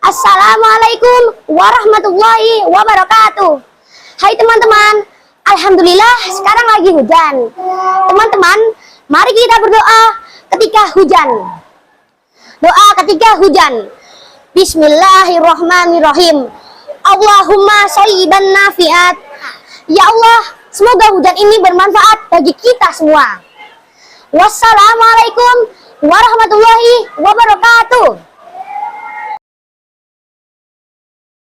Assalamualaikum warahmatullahi wabarakatuh. Hai teman-teman, alhamdulillah sekarang lagi hujan. Teman-teman, mari kita berdoa ketika hujan. Doa ketika hujan. Bismillahirrahmanirrahim. Allahumma shayyiban nafiat. Ya Allah, semoga hujan ini bermanfaat bagi kita semua. Wassalamualaikum warahmatullahi wabarakatuh.